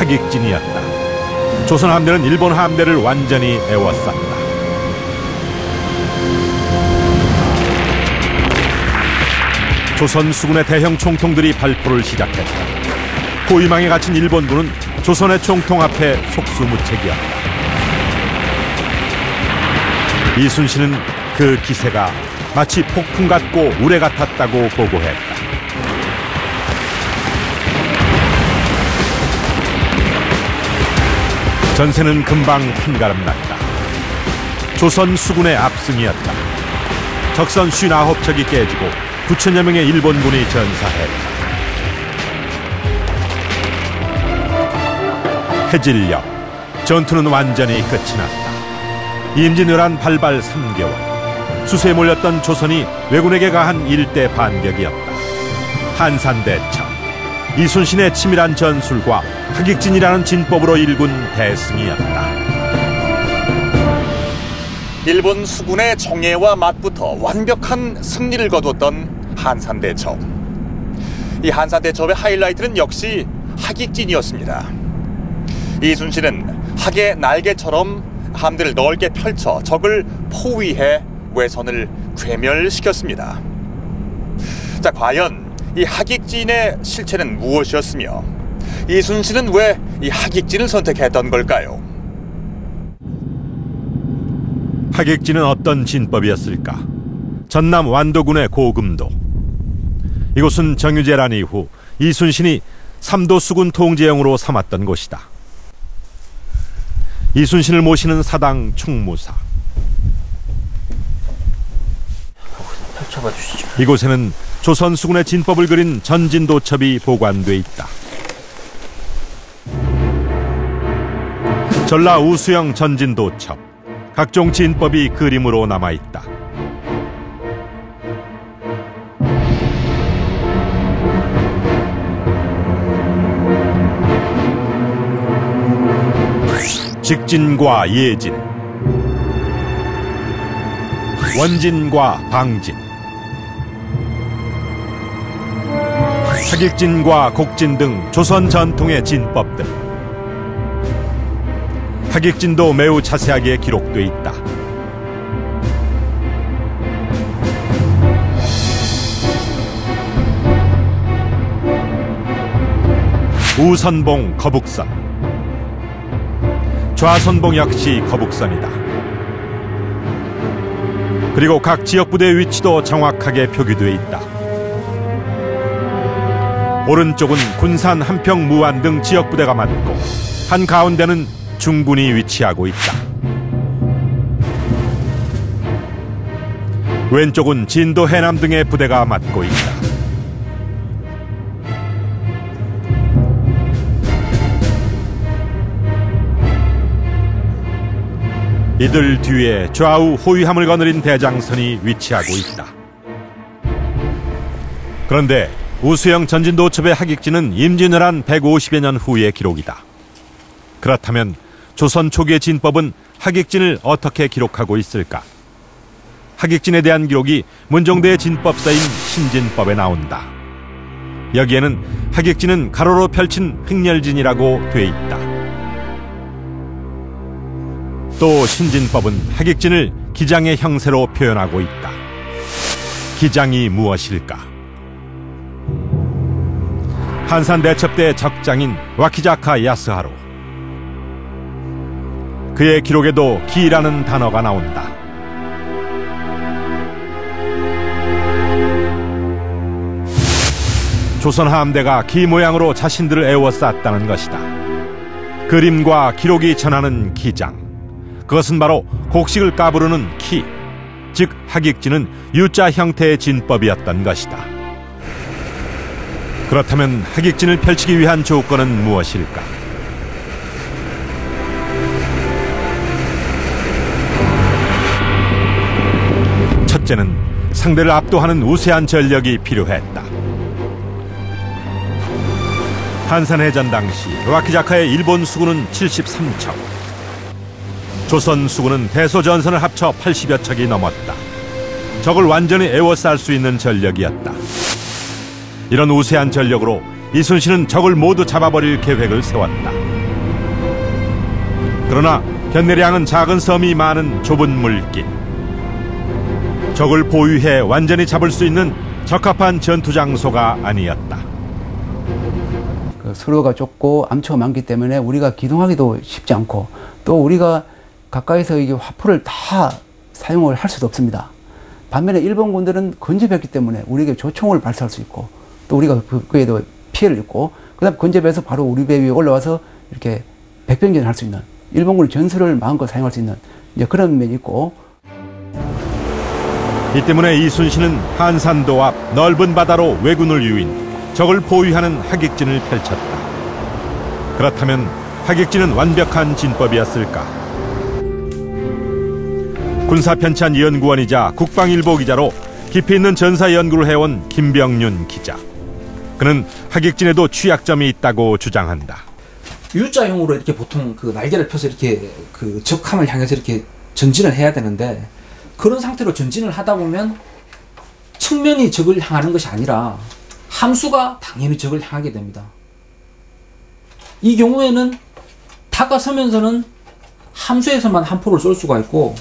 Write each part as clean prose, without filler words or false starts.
하객진이었다. 조선 함대는 일본 함대를 완전히 에워쌌다. 조선 수군의 대형 총통들이 발포를 시작했다. 포위망에 갇힌 일본군은 조선의 총통 앞에 속수무책이었다. 이순신은 그 기세가 마치 폭풍 같고 우레 같았다고 보고했다. 전세는 금방 한가름났다. 조선 수군의 압승이었다. 적선 59척이 깨지고 9천여 명의 일본군이 전사했다. 해질녘 전투는 완전히 끝이 났다. 임진왜란 발발 3개월, 수세에 몰렸던 조선이 왜군에게 가한 일대 반격이었다. 한산대첩, 이순신의 치밀한 전술과 하객진이라는 진법으로 일군 대승이었다. 일본 수군의 정예와 맞붙어 완벽한 승리를 거두었던 한산대첩. 이 한산대첩의 하이라이트는 역시 하객진이었습니다. 이순신은 학의 날개처럼 함대를 넓게 펼쳐 적을 포위해 외선을 괴멸시켰습니다. 자, 과연 이 하객진의 실체는 무엇이었으며 이순신은 왜 이 하객진을 선택했던 걸까요? 하객진은 어떤 진법이었을까? 전남 완도군의 고금도. 이곳은 정유재란 이후 이순신이 삼도 수군 통제영으로 삼았던 곳이다. 이순신을 모시는 사당 충무사. 펼쳐봐 주시죠. 이곳에는 조선 수군의 진법을 그린 전진도첩이 보관돼 있다. 전라 우수영 전진도첩. 각종 진법이 그림으로 남아있다. 직진과 예진, 원진과 방진, 하객진과 곡진 등 조선 전통의 진법들. 하객진도 매우 자세하게 기록돼 있다. 우선봉 거북선, 좌선봉 역시 거북선이다. 그리고 각 지역 부대의 위치도 정확하게 표기돼 있다. 오른쪽은 군산, 한평, 무안 등 지역 부대가 맞고 한가운데는 중군이 위치하고 있다. 왼쪽은 진도, 해남 등의 부대가 맞고 있다. 이들 뒤에 좌우 호위함을 거느린 대장선이 위치하고 있다. 그런데 우수영 전진도첩의 하객진은 임진왜란 150여 년 후의 기록이다. 그렇다면 조선 초기의 진법은 하객진을 어떻게 기록하고 있을까? 하객진에 대한 기록이 문종대의 진법서인 신진법에 나온다. 여기에는 하객진은 가로로 펼친 횡렬진이라고 돼 있다. 또 신진법은 하객진을 기장의 형세로 표현하고 있다. 기장이 무엇일까? 한산대첩 때 적장인 와키자카 야스하루. 그의 기록에도 기라는 단어가 나온다. 조선 함대가 기 모양으로 자신들을 에워쌌다는 것이다. 그림과 기록이 전하는 기장, 그것은 바로 곡식을 까부르는 키, 즉 하객진은 U자 형태의 진법이었던 것이다. 그렇다면 하객진을 펼치기 위한 조건은 무엇일까? 첫째는 상대를 압도하는 우세한 전력이 필요했다. 한산해전 당시 와키자카의 일본 수군은 73척, 조선 수군은 대소전선을 합쳐 80여 척이 넘었다. 적을 완전히 에워쌀 수 있는 전력이었다. 이런 우세한 전력으로 이순신은 적을 모두 잡아버릴 계획을 세웠다. 그러나 견내량은 작은 섬이 많은 좁은 물길. 적을 보유해 완전히 잡을 수 있는 적합한 전투 장소가 아니었다. 수로가 좁고 암초가 많기 때문에 우리가 기동하기도 쉽지 않고, 또 우리가 가까이서 이게 화포를 다 사용을 할 수도 없습니다. 반면에 일본군들은 근접했기 때문에 우리에게 조총을 발사할 수 있고, 또 우리가 그에도 피해를 입고, 그다음 근접해서 바로 우리 배 위에 올라와서 이렇게 백병전을 할 수 있는, 일본군의 전술을 마음껏 사용할 수 있는 이제 그런 면이 있고. 이 때문에 이순신은 한산도 앞 넓은 바다로 왜군을 유인, 적을 보유하는 하객진을 펼쳤다. 그렇다면 하객진은 완벽한 진법이었을까? 군사편찬 연구원이자 국방일보 기자로 깊이 있는 전사 연구를 해온 김병윤 기자. 그는 하객진에도 취약점이 있다고 주장한다. U자형으로 이렇게 보통 그 날개를 펴서 이렇게 그 적함을 향해서 이렇게 전진을 해야 되는데, 그런 상태로 전진을 하다 보면 측면이 적을 향하는 것이 아니라 함수가 당연히 적을 향하게 됩니다. 이 경우에는 다가서면서는 함수에서만 한 포를 쏠 수가 있고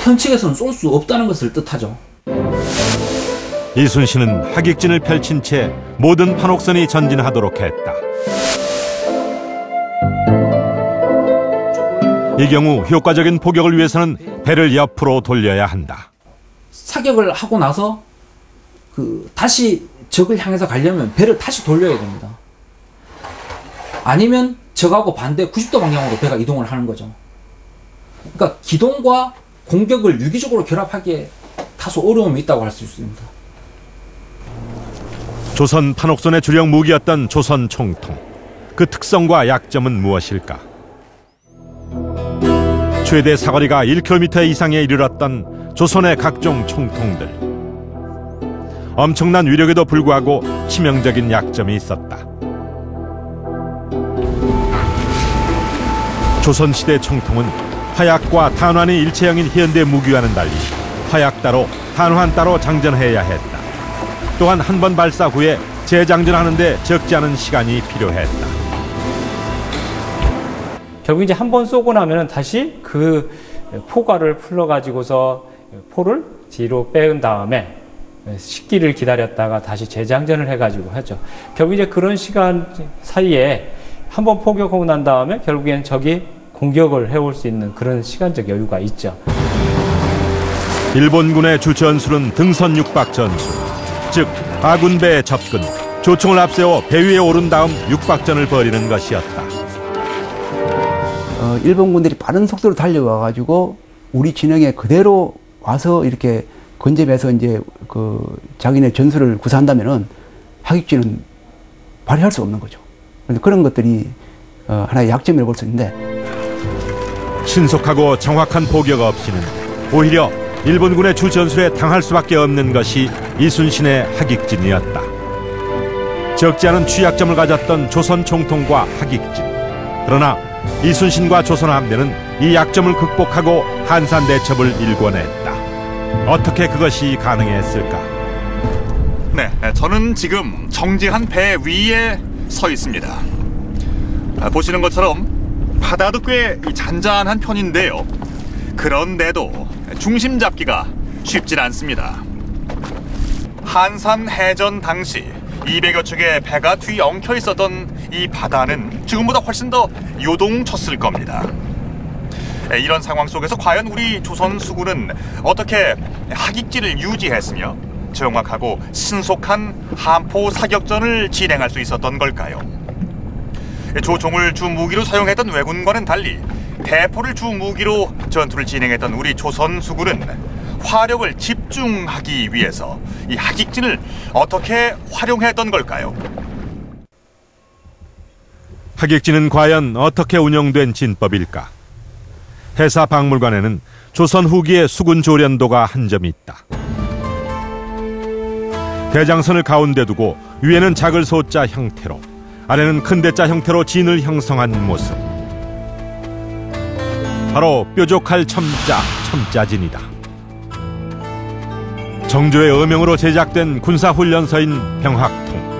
현측에서는 쏠 수 없다는 것을 뜻하죠. 이순신은 하객진을 펼친 채 모든 판옥선이 전진하도록 했다. 이 경우 효과적인 포격을 위해서는 배를 옆으로 돌려야 한다. 사격을 하고 나서 다시 적을 향해서 가려면 배를 다시 돌려야 됩니다. 아니면 적하고 반대 90도 방향으로 배가 이동을 하는 거죠. 그러니까 기동과 공격을 유기적으로 결합하기에 다소 어려움이 있다고 할 수 있습니다. 조선 판옥선의 주력 무기였던 조선 총통. 그 특성과 약점은 무엇일까? 최대 사거리가 1km 이상에 이르렀던 조선의 각종 총통들. 엄청난 위력에도 불구하고 치명적인 약점이 있었다. 조선시대 총통은 화약과 탄환이 일체형인 현대 무기와는 달리 화약 따로 탄환 따로 장전해야 했다. 또한 한 번 발사 후에 재장전하는 데 적지 않은 시간이 필요했다. 결국 이제 한 번 쏘고 나면은 다시 그 포괄을 풀어가지고서 포를 뒤로 빼은 다음에 식기를 기다렸다가 다시 재장전을 해가지고 하죠. 결국 이제 그런 시간 사이에 한 번 포격하고 난 다음에 결국엔 적이 공격을 해올 수 있는 그런 시간적 여유가 있죠. 일본군의 주 전술은 등선 육박 전술, 즉 아군배의 접근, 조총을 앞세워 배 위에 오른 다음 육박전을 벌이는 것이었다. 일본군들이 빠른 속도로 달려와가지고 우리 진영에 그대로 와서 이렇게 근접해서 이제 자기네 전술을 구사한다면은 하객진은 발휘할 수 없는 거죠. 그런데 그런 것들이 하나의 약점이라고 볼 수 있는데, 신속하고 정확한 포격 없이는 오히려 일본군의 주 전술에 당할 수밖에 없는 것이 이순신의 하객진이었다. 적지 않은 취약점을 가졌던 조선 총통과 하객진. 그러나 이순신과 조선 함대는 이 약점을 극복하고 한산 대첩을 일궈냈다. 어떻게 그것이 가능했을까? 네, 저는 지금 정지한 배 위에 서 있습니다. 보시는 것처럼 바다도 꽤 잔잔한 편인데요. 그런데도 중심 잡기가 쉽진 않습니다. 한산 해전 당시 200여 척의 배가 뒤엉켜 있었던 이 바다는 지금보다 훨씬 더 요동쳤을 겁니다. 이런 상황 속에서 과연 우리 조선 수군은 어떻게 하객진을 유지했으며 정확하고 신속한 함포 사격전을 진행할 수 있었던 걸까요? 조총을 주 무기로 사용했던 왜군과는 달리 대포를 주 무기로 전투를 진행했던 우리 조선 수군은 화력을 집중하기 위해서 이 하객진을 어떻게 활용했던 걸까요? 하객진은 과연 어떻게 운영된 진법일까? 해사박물관에는 조선 후기의 수군 조련도가 한 점이 있다. 대장선을 가운데 두고 위에는 작을 소자 형태로, 아래는 큰 대자 형태로 진을 형성한 모습. 바로 뾰족할 첨자, 첨자진이다. 정조의 어명으로 제작된 군사훈련서인 병학통.